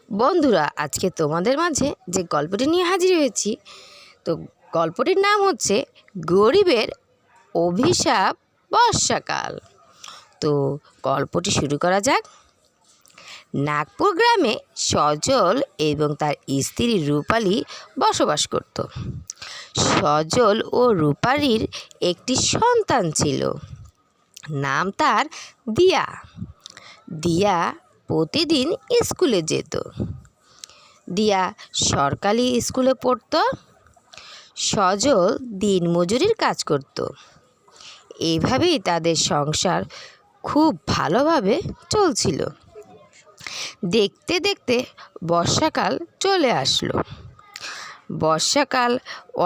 বন্ধুরা, আজকে তোমাদের মাঝে যে গল্পটি নিয়ে হাজির হয়েছি, তো গল্পটির নাম হচ্ছে গরিবের অভিশাপ বর্ষাকাল। তো গল্পটি শুরু করা যাক। নাগপুর গ্রামে সজল এবং তার স্ত্রী রূপালী বসবাস করত। সজল ও রূপালীর একটি সন্তান ছিল, নাম তার দিয়া। দিয়া প্রতিদিন স্কুলে যেত। দিয়া সরকারি স্কুলে পড়ত। সজল দিনমজুরির কাজ করত। এভাবেই তাদের সংসার খুব ভালোভাবে চলছিল। দেখতে দেখতে বর্ষাকাল চলে আসলো। বর্ষাকাল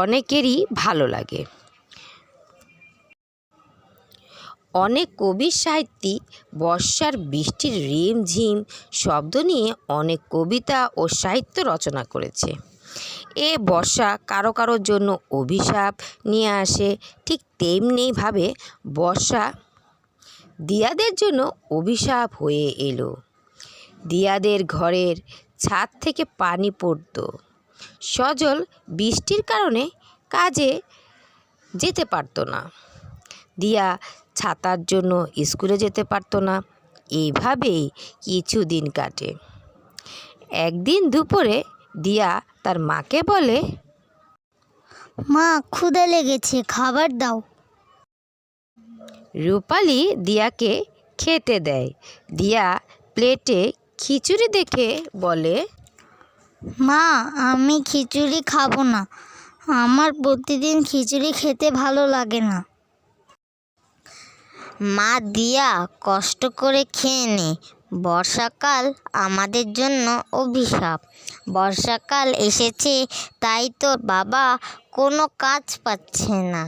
অনেকেরই ভালো লাগে। অনেক কবি সাহিত্যিক বর্ষার বৃষ্টির রিমঝিম শব্দ নিয়ে অনেক কবিতা ও সাহিত্য রচনা করেছে। এ বর্ষা কারো কারোর জন্য অভিশাপ নিয়ে আসে, ঠিক তেমনিভাবে বর্ষা দিয়াদের জন্য অভিশাপ হয়ে এলো। দিয়াদের ঘরের ছাদ থেকে পানি পড়ত। সজল বৃষ্টির কারণে কাজে যেতে পারত না। দিয়া ছাতার জন্য স্কুলে যেতে পারত না। এইভাবেই কিছুদিন কাটে। একদিন দুপুরে দিয়া তার মাকে বলে, মা, ক্ষুধা লেগেছে, খাবার দাও। রূপালী দিয়াকে খেতে দেয়। দিয়া প্লেটে খিচুড়ি দেখে বলে, মা, আমি খিচুড়ি খাবো না। আমার প্রতিদিন খিচুড়ি খেতে ভালো লাগে না। মা, দিয়া কষ্ট করে খেয়ে নে। বর্ষাকাল আমাদের জন্য অভিশাপ। বর্ষাকাল এসেছে, তাই তোর বাবা কোনো কাজ পাচ্ছে না।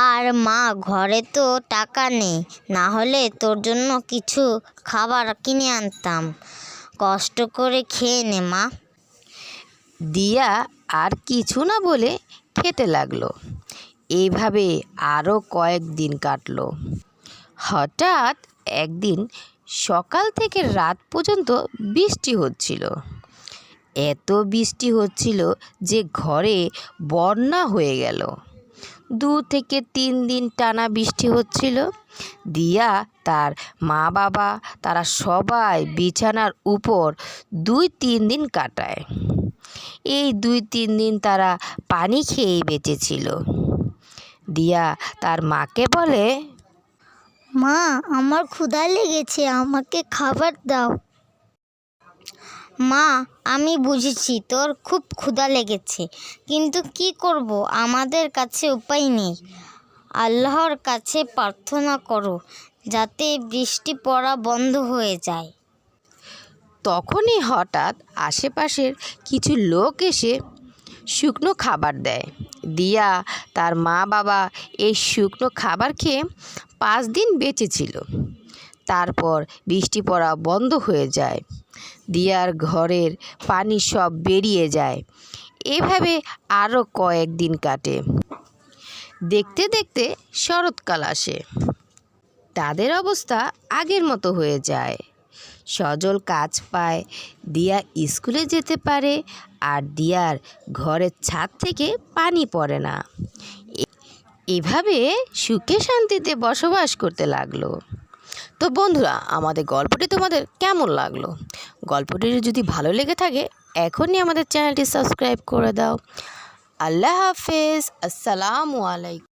আর মা, ঘরে তো টাকা নেই, না হলে তোর জন্য কিছু খাবার কিনে আনতাম। কষ্ট করে খেয়ে নে মা। দিয়া আর কিছু না বলে খেতে লাগলো। এইভাবে আরও কয়েকদিন কাটলো। হঠাৎ একদিন সকাল থেকে রাত পর্যন্ত বৃষ্টি হচ্ছিল। এত বৃষ্টি হচ্ছিল যে ঘরে বন্যা হয়ে গেল। 2 থেকে 3 দিন টানা বৃষ্টি হচ্ছিল। দিয়া, তার মা বাবা, তারা সবাই বিছানার উপর 2-3 দিন কাটায়। এই 2-3 দিন তারা পানি খেয়েই বেঁচেছিল। দিয়া তার মাকে বলে, মা, আমার ক্ষুধা লেগেছে, আমাকে খাবার দাও। মা, আমি বুঝেছি তোর খুব ক্ষুধা লেগেছে, কিন্তু কি করব, আমাদের কাছে উপায় নেই। আল্লাহর কাছে প্রার্থনা করো যাতে বৃষ্টি পড়া বন্ধ হয়ে যায়। তখনই হঠাৎ আশেপাশের কিছু লোক এসে শুকনো খাবার দেয়। দিয়া তার মা বাবা এই শুকনো খাবার খেয়ে 5 দিন বেঁচে ছিল। তারপর বৃষ্টি পড়া বন্ধ হয়ে যায়। দিয়ার ঘরের পানি সব বেরিয়ে যায়। এভাবে আরও কয়েকদিন কাটে। দেখতে দেখতে শরৎকাল আসে। তাদের অবস্থা আগের মতো হয়ে যায়। সজল কাজ পায়, দিয়া স্কুলে যেতে পারে, আর দিয়ার ঘরের ছাদ থেকে পানি পড়ে না। এভাবে সুখে শান্তিতে বসবাস করতে লাগলো। তো বন্ধুরা, আমাদের গল্পটি তোমাদের কেমন লাগলো? গল্পটি যদি ভালো লেগে থাকে, এখনই আমাদের চ্যানেলটি সাবস্ক্রাইব করে দাও। আল্লাহ হাফেজ। আসসালামু আলাইকুম।